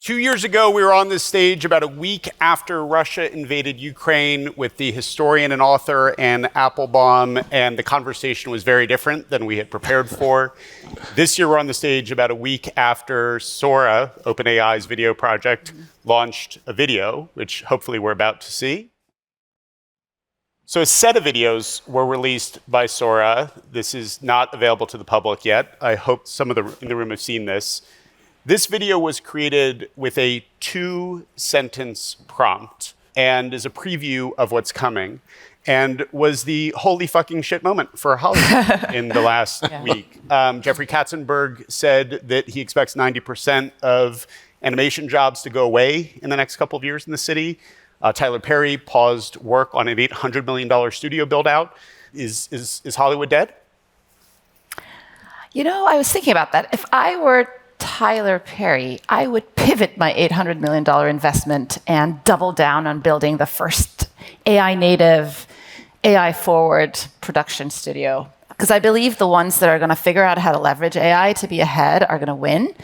2 years ago, we were on this stage about a week after Russia invaded Ukraine with the historian and author Anne Applebaum, and the conversation was very different than we had prepared for. This year, we're on the stage about a week after Sora, OpenAI's video project, launched a video, which hopefully we're about to see. So a set of videos were released by Sora. This is not available to the public yet. I hope some of in the room have seen this. This video was created with a 2-sentence prompt and is a preview of what's coming, and was the holy fucking shit moment for Hollywood in the last week. Jeffrey Katzenberg said that he expects 90% of animation jobs to go away in the next couple of years in the city. Tyler Perry paused work on an $800 million studio build-out. Is Hollywood dead? You know, I was thinking about that. If I were Tyler Perry, I would pivot my $800 million investment and double down on building the first AI-native, AI-forward production studio. Because I believe the ones that are going to figure out how to leverage AI to be ahead are going to win.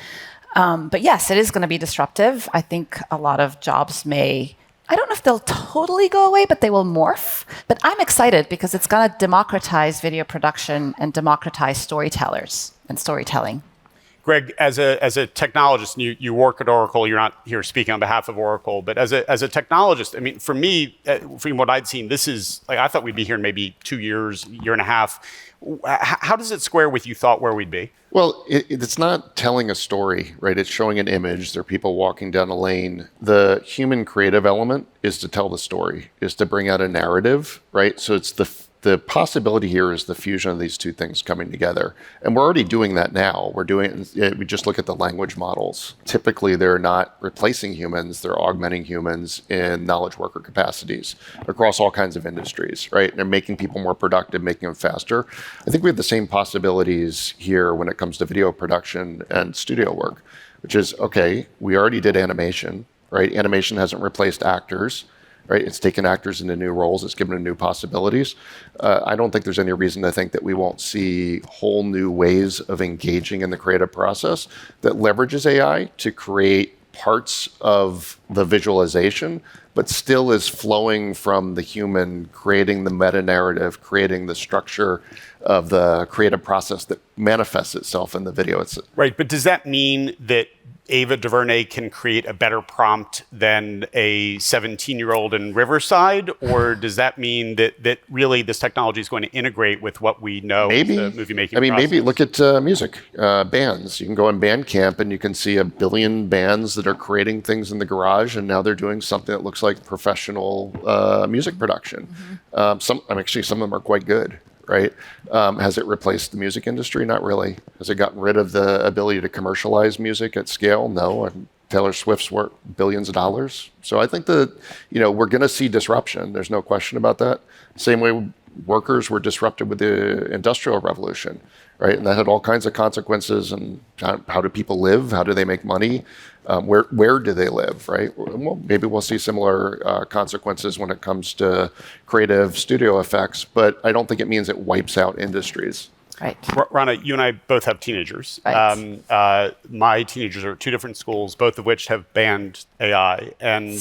But yes, it is going to be disruptive. I think a lot of jobs I don't know if they'll totally go away, but they will morph. But I'm excited because it's going to democratize video production and democratize storytellers and storytelling. Greg, as a technologist, and you work at Oracle, you're not here speaking on behalf of Oracle, but as a technologist, I mean, for me, from what I'd seen, this is, like, I thought we'd be here in maybe 2 years, year and a half. How does it square with you thought where we'd be? Well, it's not telling a story, right? It's showing an image. There are people walking down a lane. The human creative element is to tell the story, is to bring out a narrative, right? So it's the possibility here is the fusion of these two things coming together. And we're already doing that now. We just look at the language models. Typically, they're not replacing humans, they're augmenting humans in knowledge worker capacities across all kinds of industries, right? They're making people more productive, making them faster. I think we have the same possibilities here when it comes to video production and studio work, which is, okay, we already did animation, right? Animation hasn't replaced actors. Right, it's taken actors into new roles. It's given them new possibilities. I don't think there's any reason to think that we won't see whole new ways of engaging in the creative process that leverages AI to create parts of the visualization, but still is flowing from the human, creating the meta-narrative, creating the structure of the creative process that manifests itself in the video. Right, but does that mean that Ava DuVernay can create a better prompt than a 17-year-old in Riverside? Or does that mean that really this technology is going to integrate with what we know maybe the movie making process? Maybe look at music, bands. You can go on Bandcamp and you can see 1 billion bands that are creating things in the garage, and now they're doing something that looks like professional music production. Some of them are quite good. Right? Has it replaced the music industry? Not really. Has it gotten rid of the ability to commercialize music at scale? No. Taylor Swift's worth billions of dollars. So I think that, we're going to see disruption. There's no question about that. Same way workers were disrupted with the Industrial Revolution, right? And that had all kinds of consequences. And how do people live? How do they make money? Where do they live, right? Well, maybe we'll see similar consequences when it comes to creative studio effects, but I don't think it means it wipes out industries. Right. Rana, you and I both have teenagers. Right. My teenagers are at 2 different schools, both of which have banned AI, and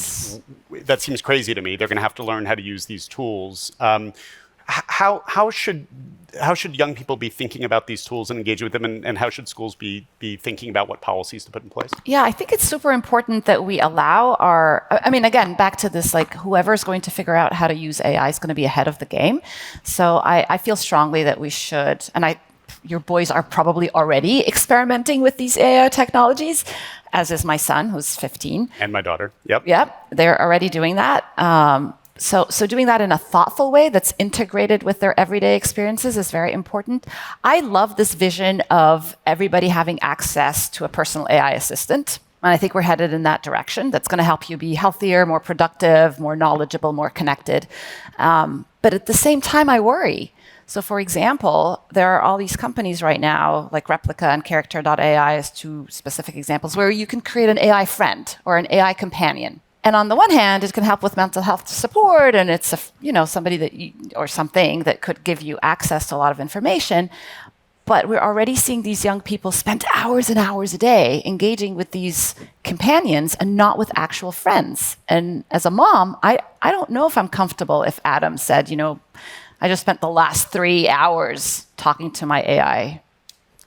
that seems crazy to me. They're going to have to learn how to use these tools. How should young people be thinking about these tools and engaging with them, and how should schools be thinking about what policies to put in place? Yeah, I think it's super important that we allow again, back to this, like, whoever's going to figure out how to use AI is going to be ahead of the game. So I feel strongly that we should, and your boys are probably already experimenting with these AI technologies, as is my son, who's 15. And my daughter, yep. Yep, they're already doing that. So doing that in a thoughtful way that's integrated with their everyday experiences is very important. I love this vision of everybody having access to a personal AI assistant. And I think we're headed in that direction. That's going to help you be healthier, more productive, more knowledgeable, more connected. But at the same time, I worry. So for example, there are all these companies right now, like Replica and Character.ai as 2 specific examples, where you can create an AI friend or an AI companion. And on the one hand, it can help with mental health support, and it's somebody or something that could give you access to a lot of information. But we're already seeing these young people spend hours and hours a day engaging with these companions and not with actual friends. And as a mom, I don't know if I'm comfortable if Adam said, I just spent the last 3 hours talking to my AI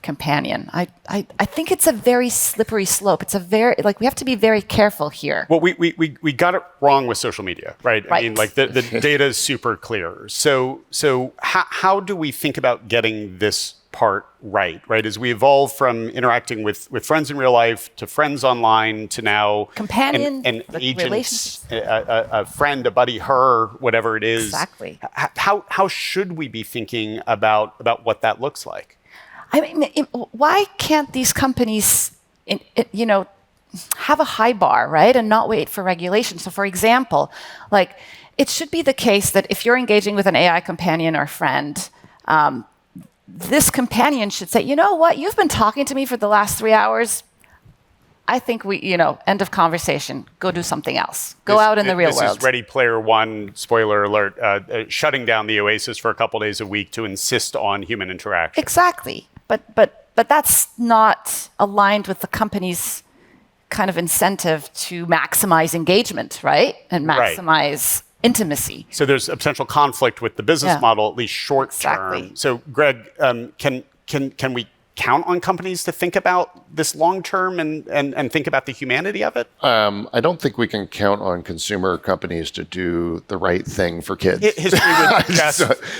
companion. I think it's a very slippery slope. It's a very, we have to be very careful here. Well, we got it wrong with social media, right? Right. I mean, the data is super clear. So how do we think about getting this part right? As we evolve from interacting with friends in real life to friends online to now companion and agents, a friend, a buddy, her, whatever it is. Exactly. How should we be thinking about what that looks like? I mean, why can't these companies, have a high bar, right, and not wait for regulation? So, for example, it should be the case that if you're engaging with an AI companion or friend, this companion should say, you know what, you've been talking to me for the last 3 hours. I think end of conversation. Go do something else. Go out in the real world. This is Ready Player One, spoiler alert, shutting down the Oasis for a couple days a week to insist on human interaction. Exactly. But that's not aligned with the company's kind of incentive to maximize engagement, right? And maximize intimacy. So there's a potential conflict with the business model, at least short term. Exactly. So Greg, can we count on companies to think about this long term and think about the humanity of it? I don't think we can count on consumer companies to do the right thing for kids. History would suggest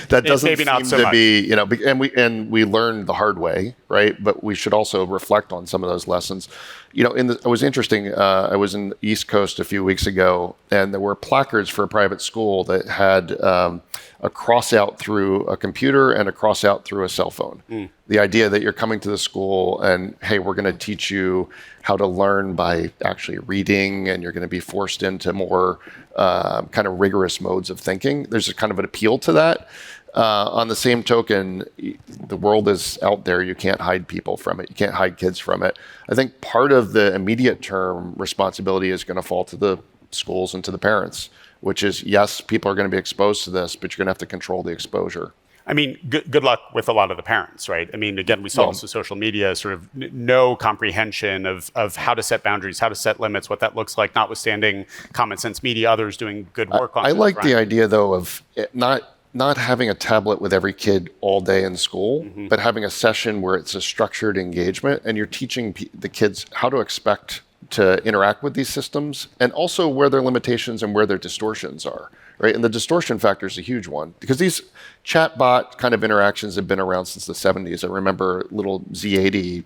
that doesn't maybe not seem so to much. be, and we learned the hard way, right? But we should also reflect on some of those lessons. It was interesting. I was in the East Coast a few weeks ago, and there were placards for a private school that had a cross out through a computer and a cross out through a cell phone. The idea that you're coming to the school and, hey, we're going to teach you how to learn by actually reading, and you're going to be forced into more kind of rigorous modes of thinking. There's a kind of an appeal to that. On the same token, the world is out there. You can't hide people from it. You can't hide kids from it. I think part of the immediate term responsibility is going to fall to the schools and to the parents, which is, yes, people are going to be exposed to this, but you're going to have to control the exposure. I mean, good luck with a lot of the parents, right? I mean, again, we saw also social media, sort of no comprehension of how to set boundaries, how to set limits, what that looks like, notwithstanding Common Sense Media, others doing good work on it. I like the idea, though, of not having a tablet with every kid all day in school, but having a session where it's a structured engagement and you're teaching the kids how to expect to interact with these systems, and also where their limitations and where their distortions are, right? And the distortion factor is a huge one, because these chatbot kind of interactions have been around since the 70s. I remember little Z80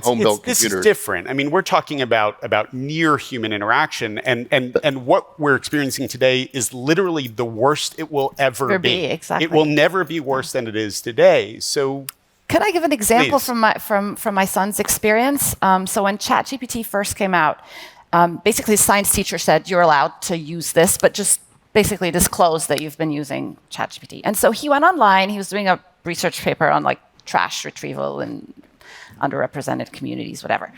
home-built computers. This is different. I mean, we're talking about near human interaction, and what we're experiencing today is literally the worst it will ever be. Exactly. It will never be worse than it is today. So can I give an example Please. from my son's experience? So when ChatGPT first came out, basically, the science teacher said you're allowed to use this, but just basically disclose that you've been using ChatGPT. And so he went online. He was doing a research paper on trash retrieval in underrepresented communities, whatever.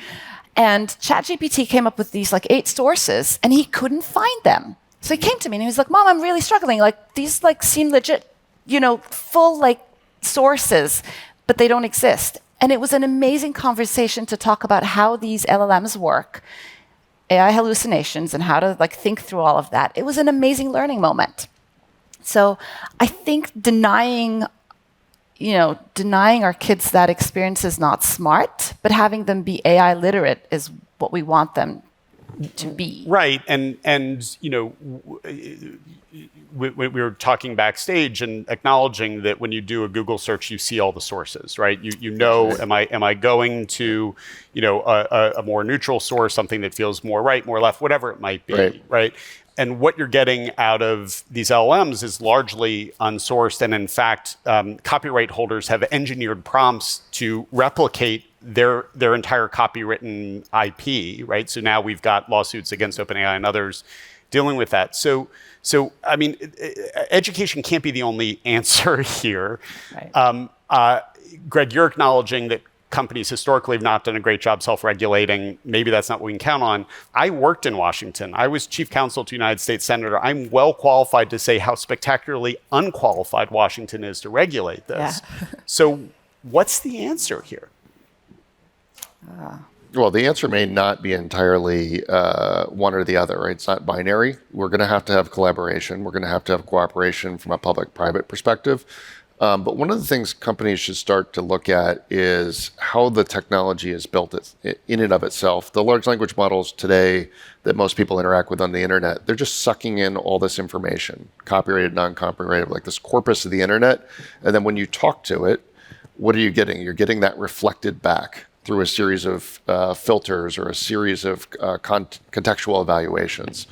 And ChatGPT came up with these 8 sources, and he couldn't find them. So he came to me and he was like, "Mom, I'm really struggling. These seem legit, full sources, but they don't exist." And it was an amazing conversation to talk about how these LLMs work, AI hallucinations, and how to think through all of that. It was an amazing learning moment. So I think denying our kids that experience is not smart, but having them be AI literate is what we want them to be. Right. And we were talking backstage and acknowledging that when you do a Google search, you see all the sources, right? Am I going to, a more neutral source, something that feels more right, more left, whatever it might be, right? And what you're getting out of these LLMs is largely unsourced. And in fact, copyright holders have engineered prompts to replicate their entire copywritten IP, right? So now we've got lawsuits against OpenAI and others dealing with that. So I mean, education can't be the only answer here. Right. Greg, you're acknowledging that companies historically have not done a great job self-regulating. Maybe that's not what we can count on. I worked in Washington. I was chief counsel to United States Senator. I'm well qualified to say how spectacularly unqualified Washington is to regulate this. Yeah. So what's the answer here? Well, the answer may not be entirely one or the other, right? It's not binary. We're going to have collaboration. We're going to have cooperation from a public-private perspective. But one of the things companies should start to look at is how the technology is built in and of itself. The large language models today that most people interact with on the internet, they're just sucking in all this information, copyrighted, non-copyrighted, like this corpus of the internet. And then when you talk to it, what are you getting? You're getting that reflected back through a series of filters or a series of contextual evaluations.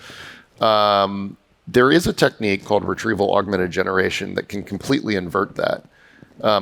There is a technique called retrieval augmented generation that can completely invert that.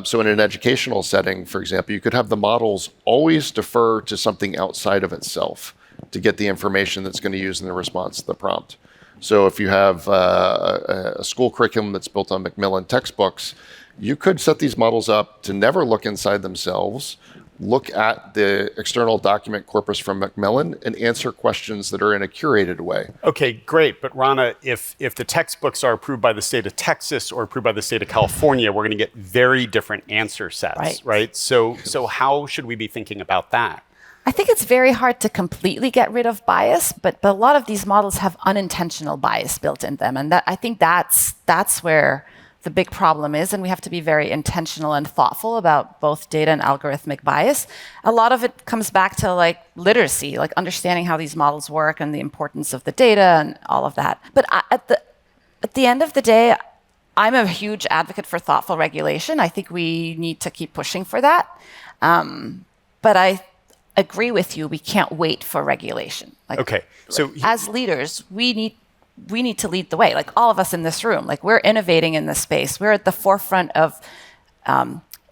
So in an educational setting, for example, you could have the models always defer to something outside of itself to get the information that's going to use in the response to the prompt. So if you have a school curriculum that's built on Macmillan textbooks, you could set these models up to never look inside themselves, look at the external document corpus from Macmillan, and answer questions that are in a curated way. Okay, great. But Rana, if the textbooks are approved by the state of Texas or approved by the state of California, we're going to get very different answer sets, right? So how should we be thinking about that? I think it's very hard to completely get rid of bias, but a lot of these models have unintentional bias built in them. And I think that's where the big problem is, and we have to be very intentional and thoughtful about both data and algorithmic bias. A lot of it comes back to like literacy, like understanding how these models work and the importance of the data and all of that. But at the end of the day, I'm a huge advocate for thoughtful regulation. I think we need to keep pushing for that. But I agree with you, we can't wait for regulation. Okay, so as leaders, we need to lead the way, like all of us in this room. Like we're innovating in this space. We're at the forefront of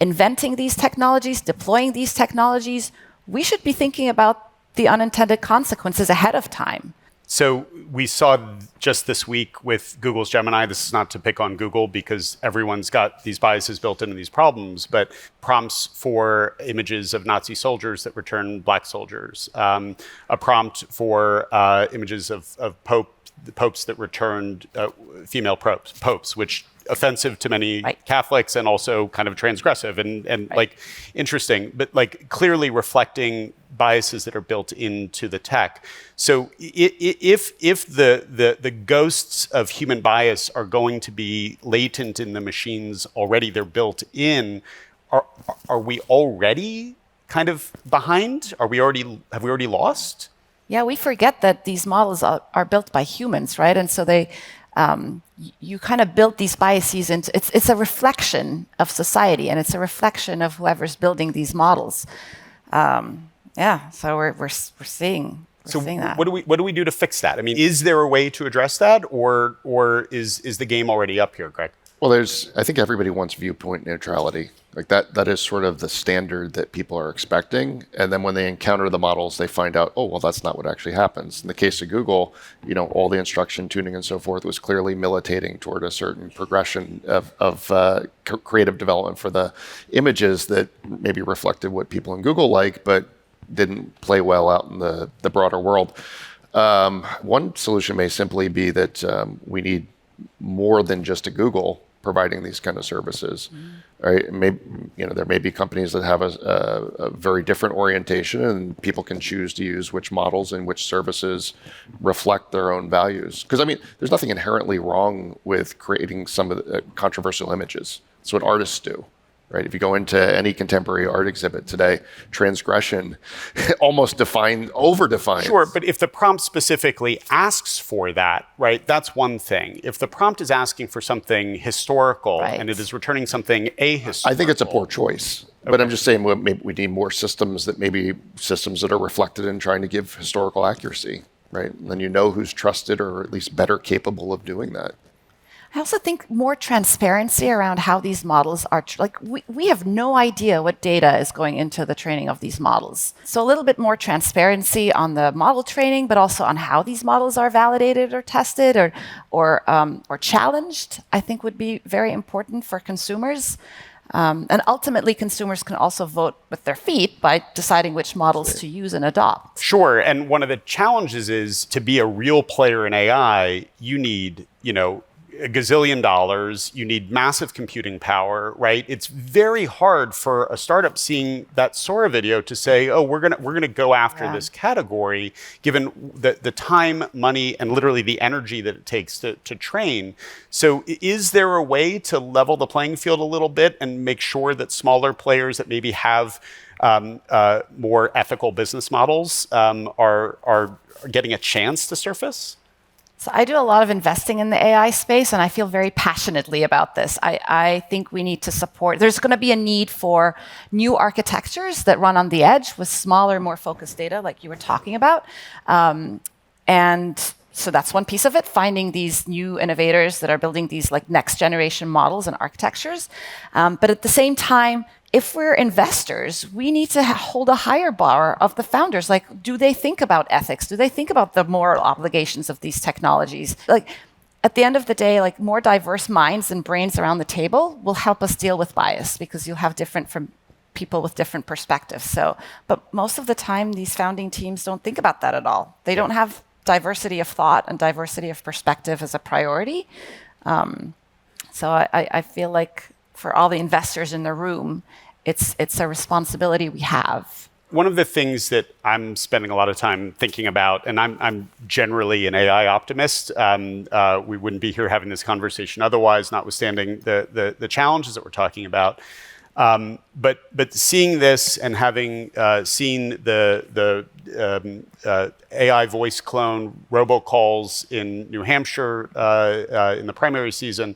inventing these technologies, deploying these technologies. We should be thinking about the unintended consequences ahead of time. So we saw just this week with Google's Gemini, this is not to pick on Google because everyone's got these biases built into these problems, but prompts for images of Nazi soldiers that return black soldiers, a prompt for images of popes that returned female popes, which offensive to many Catholics and also kind of transgressive and like interesting, but like clearly reflecting biases that are built into the tech. So if the ghosts of human bias are going to be latent in the machines already, they're built in, are we already kind of behind? Have we already lost? Yeah, we forget that these models are built by humans, right? And so you kind of build these biases into, it's a reflection of society and it's a reflection of whoever's building these models. So we're seeing that. What do we do to fix that? I mean, is there a way to address that, or is the game already up here, Greg? Well, I think everybody wants viewpoint neutrality. Like that is sort of the standard that people are expecting. And then when they encounter the models, they find out, oh, well, that's not what actually happens. In the case of Google, all the instruction tuning and so forth was clearly militating toward a certain progression of creative development for the images that maybe reflected what people in Google like, but didn't play well out in the broader world. One solution may simply be that we need more than just a Google providing these kind of services, right? There may be companies that have a very different orientation, and people can choose to use which models and which services reflect their own values. Because there's nothing inherently wrong with creating some of the controversial images. It's what artists do. Right? If you go into any contemporary art exhibit today, transgression almost over-defined. Sure, but if the prompt specifically asks for that, right, that's one thing. If the prompt is asking for something historical and it is returning something ahistorical. I think it's a poor choice. Okay. But I'm just saying maybe we need more systems that are reflected in trying to give historical accuracy, right? And then who's trusted or at least better capable of doing that. I also think more transparency around how these models are, we have no idea what data is going into the training of these models. So a little bit more transparency on the model training, but also on how these models are validated or tested or challenged, I think would be very important for consumers. And ultimately, consumers can also vote with their feet by deciding which models to use and adopt. Sure, and one of the challenges is to be a real player in AI, you need, a gazillion dollars. You need massive computing power, right? It's very hard for a startup seeing that Sora video to say, "Oh, we're gonna go after this category," given the time, money, and literally the energy that it takes to train. So, is there a way to level the playing field a little bit and make sure that smaller players that maybe have more ethical business models are getting a chance to surface? So I do a lot of investing in the AI space, and I feel very passionately about this. I think we need to support. There's going to be a need for new architectures that run on the edge with smaller, more focused data, like you were talking about. And so that's one piece of it, finding these new innovators that are building these like next generation models and architectures. But at the same time, if we're investors, we need to hold a higher bar of the founders. Like, do they think about ethics? Do they think about the moral obligations of these technologies? Like, at the end of the day, like more diverse minds and brains around the table will help us deal with bias because you'll have different from people with different perspectives. So, but most of the time, these founding teams don't think about that at all. They don't have diversity of thought and diversity of perspective as a priority. So I feel like for all the investors in the room, it's a responsibility we have. One of the things that I'm spending a lot of time thinking about, and I'm generally an AI optimist. We wouldn't be here having this conversation otherwise, notwithstanding the challenges that we're talking about. But seeing this and having seen the AI voice clone robocalls in New Hampshire in the primary season,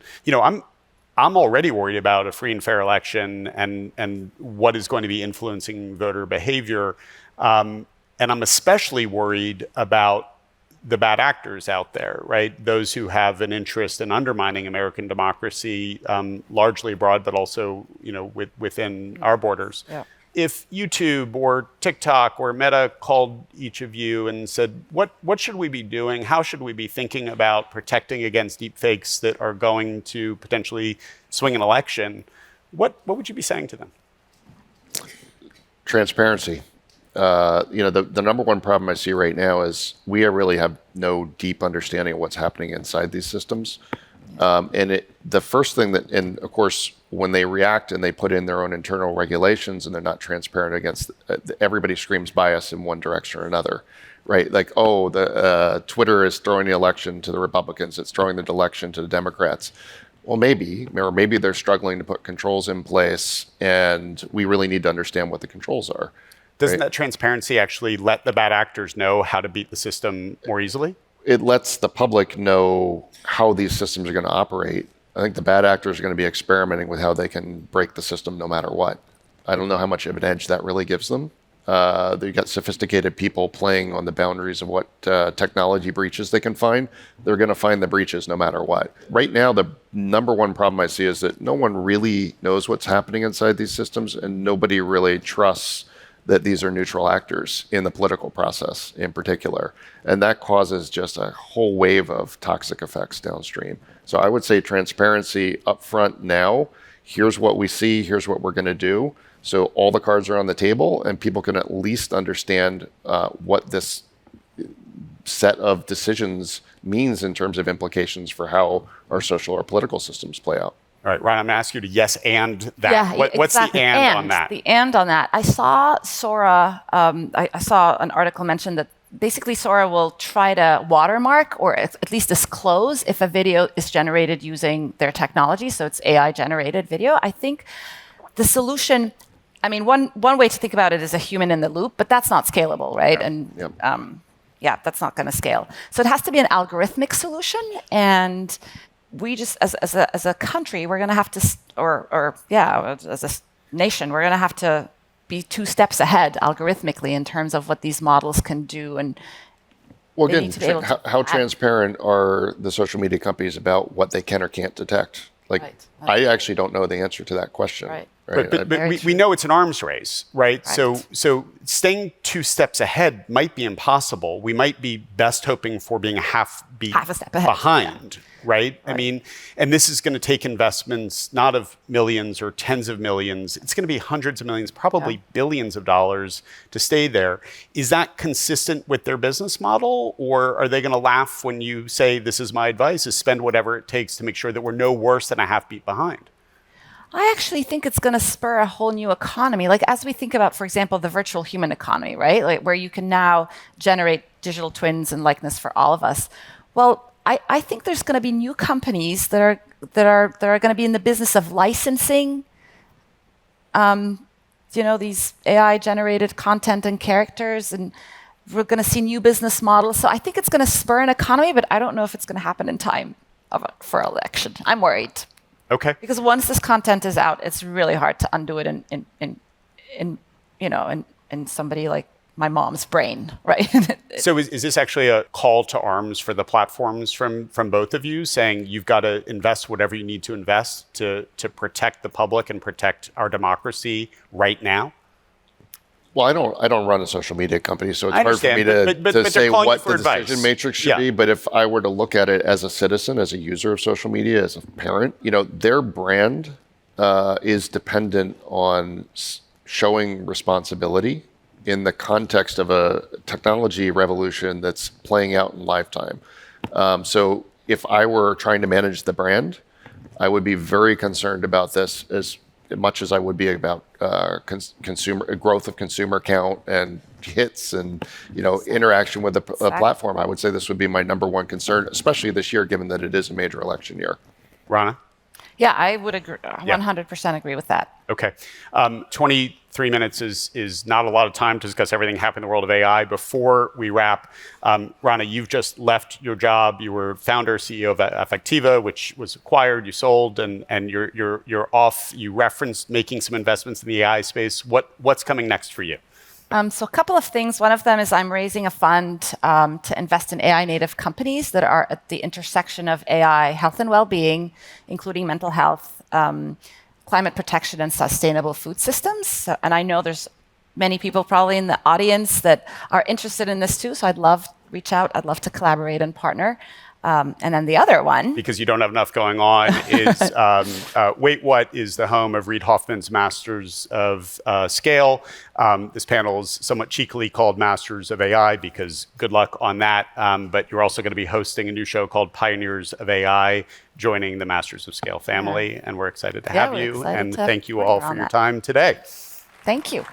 I'm already worried about a free and fair election and what is going to be influencing voter behavior. And I'm especially worried about the bad actors out there, right? Those who have an interest in undermining American democracy, largely abroad, but also, within our borders. Yeah. If YouTube or TikTok or Meta called each of you and said, what should we be doing? How should we be thinking about protecting against deepfakes that are going to potentially swing an election? What would you be saying to them? Transparency. The number one problem I see right now is we really have no deep understanding of what's happening inside these systems. The first thing and of course, when they react and they put in their own internal regulations and they're not transparent against, everybody screams bias in one direction or another, right? Like, Twitter is throwing the election to the Republicans, it's throwing the election to the Democrats. Well, maybe they're struggling to put controls in place, and we really need to understand what the controls are. Doesn't that transparency actually let the bad actors know how to beat the system more easily? It lets the public know how these systems are going to operate. I think the bad actors are going to be experimenting with how they can break the system no matter what. I don't know how much of an edge that really gives them. You've got sophisticated people playing on the boundaries of what technology breaches they can find. They're going to find the breaches no matter what. Right now, the number one problem I see is that no one really knows what's happening inside these systems, and nobody really trusts that these are neutral actors in the political process in particular. And that causes just a whole wave of toxic effects downstream. So I would say transparency upfront now. Here's what we see, here's what we're going to do. So all the cards are on the table and people can at least understand what this set of decisions means in terms of implications for how our social or political systems play out. All right, Ryan, I'm going to ask you to yes and that. Yeah, What's exactly. the and on that? The and on that. I saw Sora, I saw an article mention that basically Sora will try to watermark or at least disclose if a video is generated using their technology. So it's AI generated video. I think the solution, one way to think about it is a human in the loop, but that's not scalable, right? Yep. That's not going to scale. So it has to be an algorithmic solution, and we just, as a country, we're going to have to, as a nation, we're going to have to be 2 steps ahead algorithmically in terms of what these models can do. And well, again, how transparent are the social media companies about what they can or can't detect? Right. I actually don't know the answer to that question. Right. But we know it's an arms race, right? So staying 2 steps ahead might be impossible. We might be best hoping for being half a step ahead. Behind. right? I mean, and this is going to take investments not of millions or tens of millions. It's going to be hundreds of millions, probably billions of dollars to stay there. Is that consistent with their business model, or are they going to laugh when you say, this is my advice, is spend whatever it takes to make sure that we're no worse than a half beat behind? I actually think it's going to spur a whole new economy. Like as we think about, for example, the virtual human economy, right? Like where you can now generate digital twins and likeness for all of us. Well, I think there's going to be new companies that are going to be in the business of licensing, these AI generated content and characters, and we're going to see new business models. So I think it's going to spur an economy, but I don't know if it's going to happen in time for election. I'm worried. Okay. Because once this content is out, it's really hard to undo it in somebody like my mom's brain, right? So is this actually a call to arms for the platforms from both of you, saying you've got to invest whatever you need to invest to protect the public and protect our democracy right now? Well, I don't run a social media company, so it's hard for me but to say what the advice. decision matrix should be. But if I were to look at it as a citizen, as a user of social media, as a parent, their brand is dependent on showing responsibility in the context of a technology revolution that's playing out in lifetime. So if I were trying to manage the brand, I would be very concerned about this as much as I would be about consumer growth of consumer count and hits and interaction with the platform. I would say this would be my number one concern, especially this year, given that it is a major election year. Rana? Yeah, I would agree. 100% agree with that. Okay. 23 minutes is not a lot of time to discuss everything happening in the world of AI. Before we wrap, Rana, you've just left your job. You were founder, CEO of Affectiva, which was acquired, you sold, and you're off. You referenced making some investments in the AI space. What's coming next for you? So a couple of things. One of them is I'm raising a fund to invest in AI native companies that are at the intersection of AI, health and well-being, including mental health, climate protection, and sustainable food systems. And I know there's many people probably in the audience that are interested in this too. So reach out. I'd love to collaborate and partner. And then the other one, because you don't have enough going on, is WaitWhat is the home of Reid Hoffman's Masters of Scale. This panel is somewhat cheekily called Masters of AI because good luck on that. But you're also going to be hosting a new show called Pioneers of AI, joining the Masters of Scale family. And we're excited to have you. And thank you all for your time today. Thank you.